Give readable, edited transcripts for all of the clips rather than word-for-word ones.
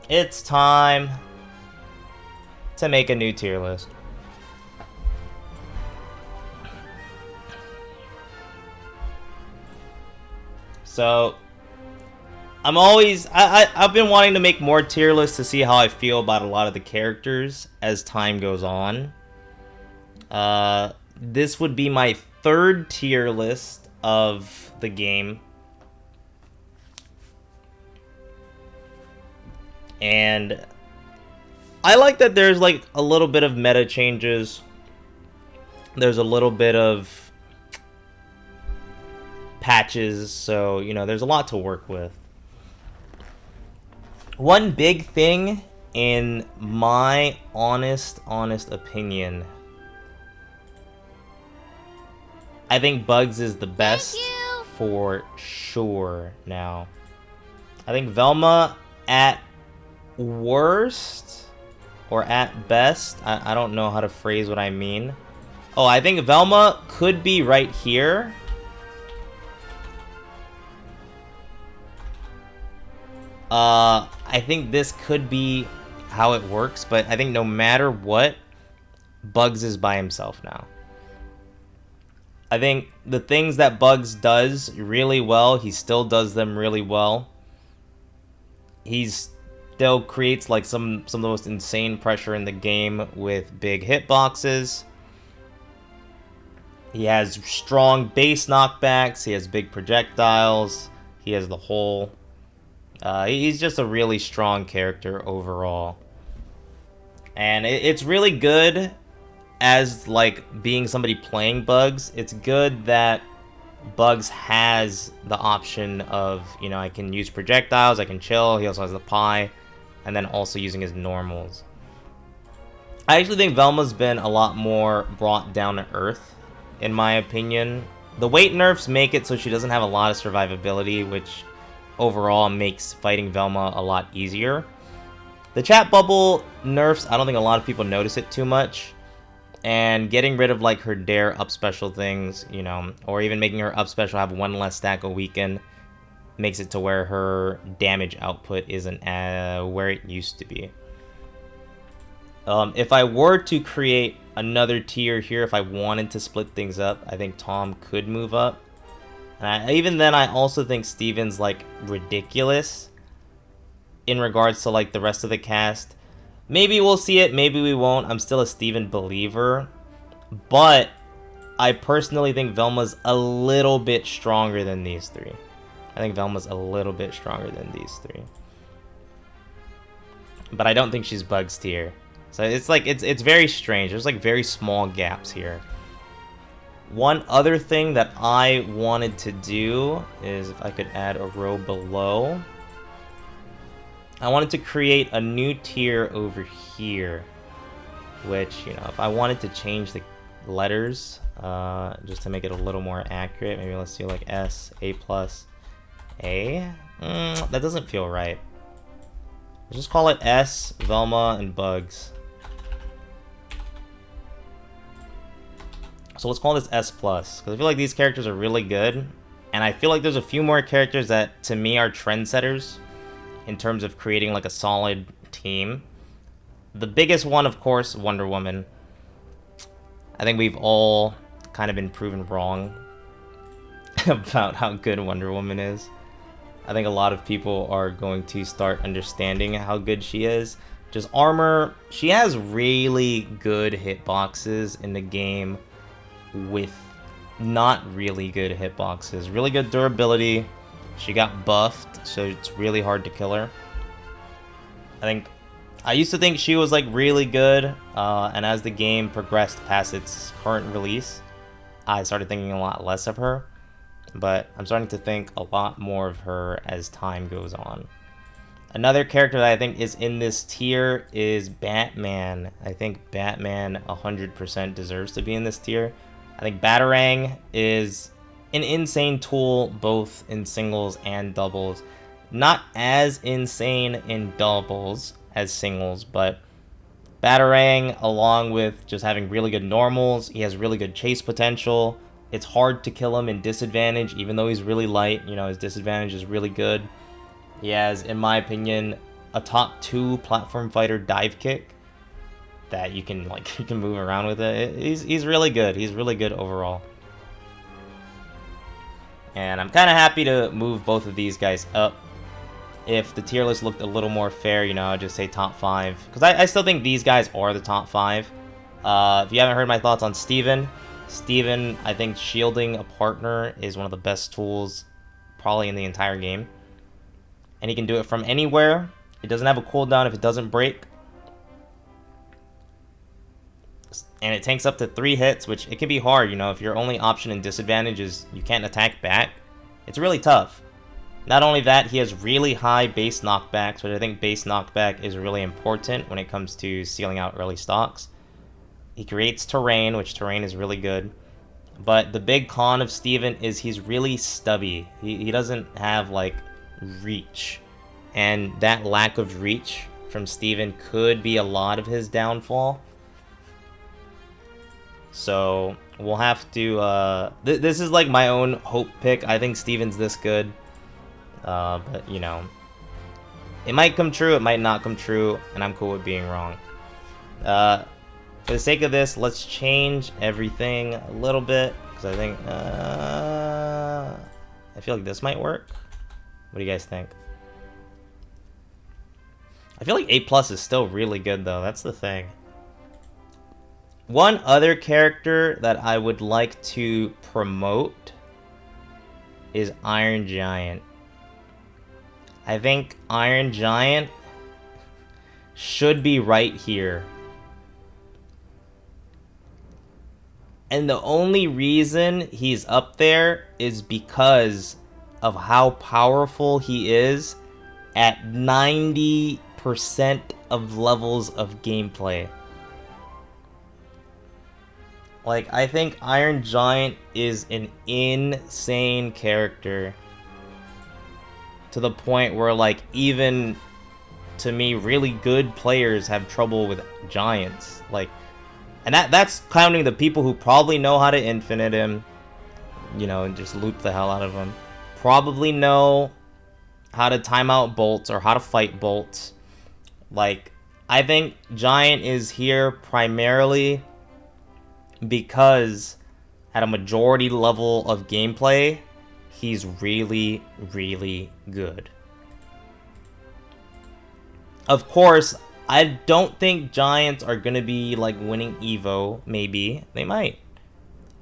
It's time to make a new tier list. So I've been wanting to make more tier lists to see how I feel about a lot of the characters as time goes on. This would be my third tier list of the game. And I like that there's like a little bit of meta changes. There's a little bit of patches, so you know, there's a lot to work with. One big thing, in my honest opinion, I think Bugs is the best for sure now. I think Velma at worst or at best, I don't know how to phrase what I mean. Oh, I think Velma could be right here. I think this could be how it works, but I think no matter what, Bugs is by himself now. I think the things that Bugs does really well, he still does them really well. He still creates like some of the most insane pressure in the game with big hitboxes. He has strong base knockbacks. He has big projectiles. He has the whole. He's just a really strong character overall. And it's really good as like being somebody playing Bugs. It's good that Bugs has the option of, you know, I can use projectiles, I can chill. He also has the pie, and then also using his normals. I actually think Velma's been a lot more brought down to earth, in my opinion. The weight nerfs make it so she doesn't have a lot of survivability, which overall makes fighting Velma a lot easier. The chat bubble nerfs, I don't think a lot of people notice it too much. And getting rid of like her dare up special things, you know, or even making her up special have one less stack a weekend, makes it to where her damage output isn't where it used to be. If I were to create another tier here, if I wanted to split things up, I think Tom could move up. And even then, I also think Steven's like ridiculous in regards to like the rest of the cast. Maybe we'll see it, maybe we won't. I'm still a Steven believer. But I personally think Velma's a little bit stronger than these three. I think Velma's a little bit stronger than these three. But I don't think she's Bugs tier. So it's like, it's very strange. There's like very small gaps here. One other thing that I wanted to do is if I could add a row below. I wanted to create a new tier over here, which, you know, if I wanted to change the letters just to make it a little more accurate, maybe let's do like S, A+, A. That doesn't feel right. Let's just call it S, Velma, and Bugs. So let's call this S+, because I feel like these characters are really good, and I feel like there's a few more characters that, to me, are trendsetters in terms of creating like a solid team. The biggest one, of course, Wonder Woman. I think we've all kind of been proven wrong about how good Wonder Woman is. I think a lot of people are going to start understanding how good she is. Just armor, she has really good hitboxes in the game with not really good hitboxes. Really good durability. She got buffed, so it's really hard to kill her. I used to think she was like really good, and as the game progressed past its current release, I started thinking a lot less of her. But I'm starting to think a lot more of her as time goes on. Another character that I think is in this tier is Batman. I think Batman 100% deserves to be in this tier. I think Batarang is an insane tool both in singles and doubles. Not as insane in doubles as singles, but Batarang, along with just having really good normals, he has really good chase potential. It's hard to kill him in disadvantage, even though he's really light. You know, his disadvantage is really good. He has, in my opinion, a top 2 platform fighter dive kick that you can you can move around with it. He's really good. He's really good overall. And I'm kind of happy to move both of these guys up. If the tier list looked a little more fair, you know, I'd just say top 5. Because I still think these guys are the top 5. If you haven't heard my thoughts on Steven, I think shielding a partner is one of the best tools probably in the entire game. And he can do it from anywhere. It doesn't have a cooldown if it doesn't break. And it tanks up to 3 hits, which it can be hard, you know, if your only option and disadvantage is you can't attack back. It's really tough. Not only that, he has really high base knockbacks, which I think base knockback is really important when it comes to sealing out early stocks. He creates terrain, which terrain is really good. But the big con of Steven is he's really stubby. He doesn't have, like, reach. And that lack of reach from Steven could be a lot of his downfall. So we'll have to, this is like my own hope pick. I think Steven's this good. But, you know, it might come true, it might not come true, and I'm cool with being wrong. For the sake of this, let's change everything a little bit, because I think, I feel like this might work. What do you guys think? I feel like A+ is still really good, though. That's the thing. One other character that I would like to promote is Iron Giant. I think Iron Giant should be right here. And the only reason he's up there is because of how powerful he is at 90% of levels of gameplay. Like, I think Iron Giant is an insane character. To the point where, like, even, to me, really good players have trouble with Giants. Like, and that's counting the people who probably know how to infinite him, you know, and just loop the hell out of him. Probably know how to time out bolts or how to fight bolts. Like, I think Giant is here primarily because at a majority level of gameplay, he's really, really good. Of course, I don't think Giants are going to be like winning Evo. Maybe. They might.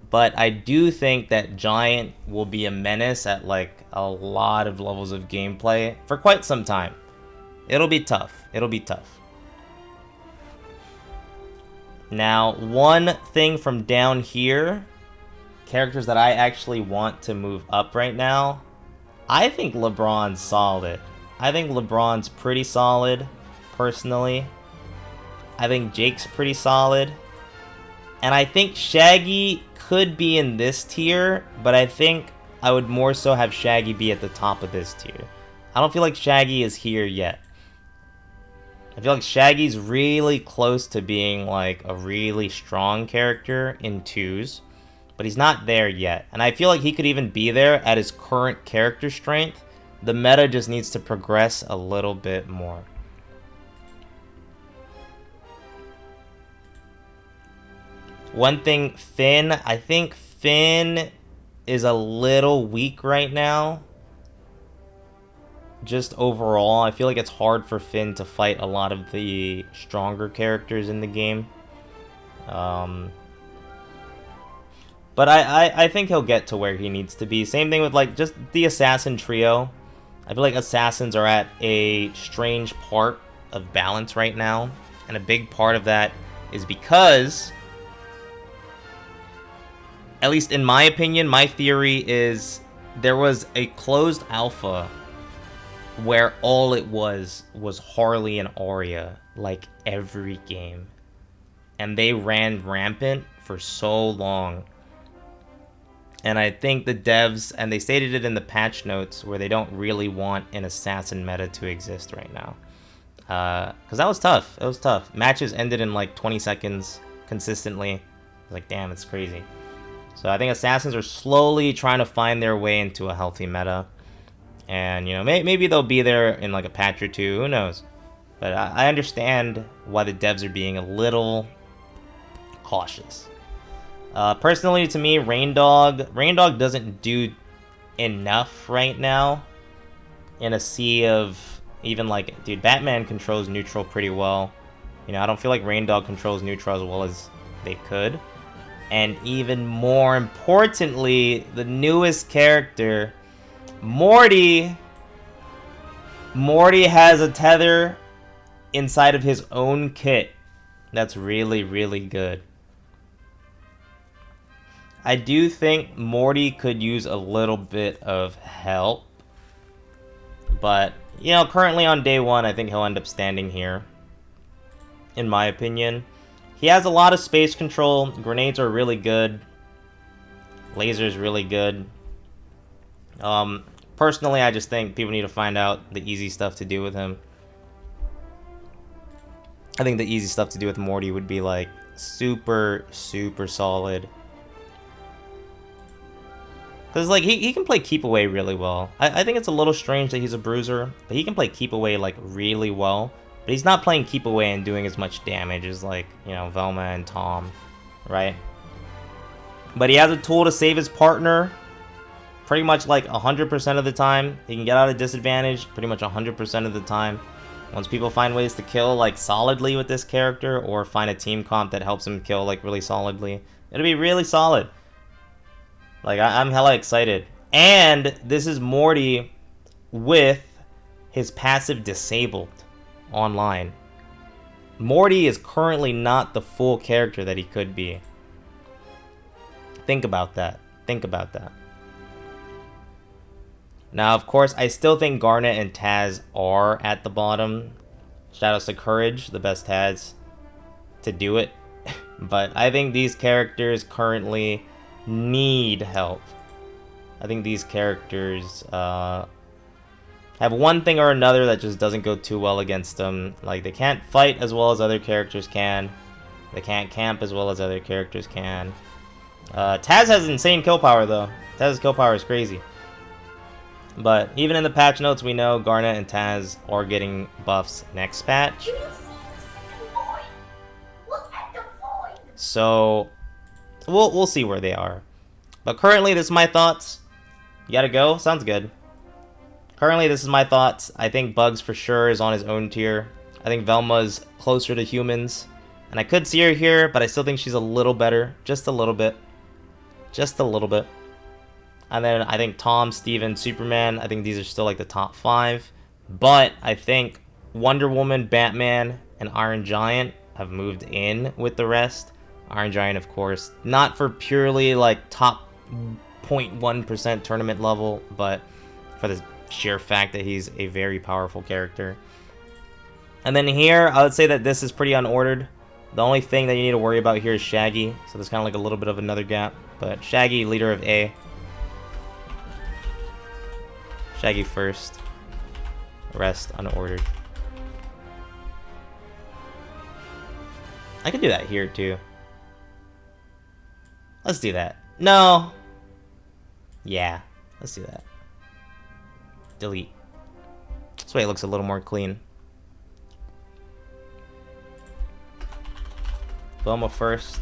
But I do think that Giant will be a menace at like a lot of levels of gameplay for quite some time. It'll be tough. It'll be tough. Now, one thing from down here, characters that I actually want to move up right now, I think LeBron's solid. I think LeBron's pretty solid, personally. I think Jake's pretty solid. And I think Shaggy could be in this tier, but I think I would more so have Shaggy be at the top of this tier. I don't feel like Shaggy is here yet. I feel like Shaggy's really close to being like a really strong character in 2s, but he's not there yet. And I feel like he could even be there at his current character strength. The meta just needs to progress a little bit more. One thing, Finn, I think Finn is a little weak right now. Just overall, I feel like it's hard for Finn to fight a lot of the stronger characters in the game. But I think he'll get to where he needs to be. Same thing with like just the assassin trio. I feel like assassins are at a strange part of balance right now. And a big part of that is because, at least in my opinion, my theory is there was a closed alpha where all it was Harley and Arya, like every game. And they ran rampant for so long. And I think the devs, and they stated it in the patch notes, where they don't really want an assassin meta to exist right now. Because that was tough. It was tough. Matches ended in like 20 seconds consistently. I was like, damn, it's crazy. So I think assassins are slowly trying to find their way into a healthy meta. And, you know, maybe they'll be there in like a patch or two. Who knows? But I understand why the devs are being a little cautious. Personally, to me, Reindog doesn't do enough right now in a sea of even like, dude, Batman controls neutral pretty well. You know, I don't feel like Reindog controls neutral as well as they could. And even more importantly, the newest character, Morty. Morty has a tether inside of his own kit. That's really, really good. I do think Morty could use a little bit of help. But, you know, currently on day 1, I think he'll end up standing here. In my opinion. He has a lot of space control. Grenades are really good. Laser's really good. Personally, I just think people need to find out the easy stuff to do with him. I think the easy stuff to do with Morty would be like super, super solid. Because like he can play keep away really well. I think it's a little strange that he's a bruiser, but he can play keep away like really well. But he's not playing keep away and doing as much damage as like, you know, Velma and Tom, right? But he has a tool to save his partner pretty much like 100% of the time. He can get out of disadvantage pretty much 100% of the time. Once people find ways to kill like solidly with this character, or find a team comp that helps him kill like really solidly, it'll be really solid. Like I'm hella excited. And this is Morty with his passive disabled online. Morty is currently not the full character that he could be. Think about that. Think about that. Now, of course, I still think Garnet and Taz are at the bottom. Shoutouts to Courage, the best Taz to do it. But I think these characters currently need help. I think these characters have one thing or another that just doesn't go too well against them. Like, they can't fight as well as other characters can. They can't camp as well as other characters can. Taz has insane kill power, though. Taz's kill power is crazy. But even in the patch notes, we know Garnet and Taz are getting buffs next patch. So we'll see where they are. But currently, this is my thoughts. You gotta go? Sounds good. Currently, this is my thoughts. I think Bugs for sure is on his own tier. I think Velma's closer to humans. And I could see her here, but I still think she's a little better. Just a little bit. Just a little bit. And then I think Tom, Steven, Superman, I think these are still like the top 5. But I think Wonder Woman, Batman, and Iron Giant have moved in with the rest. Iron Giant, of course, not for purely like top 0.1% tournament level, but for the sheer fact that he's a very powerful character. And then here, I would say that this is pretty unordered. The only thing that you need to worry about here is Shaggy. So there's kind of like a little bit of another gap. But Shaggy, leader of A. Shaggy first. Rest unordered. I could do that here too. Let's do that. No. Yeah, let's do that. Delete. This way it looks a little more clean. Velma first.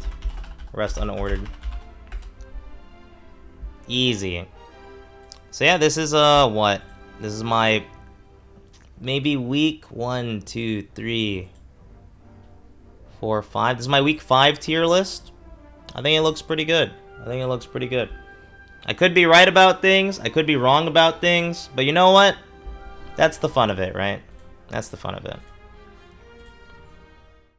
Rest unordered. Easy. So yeah, this is what? This is my maybe week 1, 2, 3, 4, 5. This is my week 5 tier list. I think it looks pretty good. I think it looks pretty good. I could be right about things. I could be wrong about things. But you know what? That's the fun of it, right? That's the fun of it.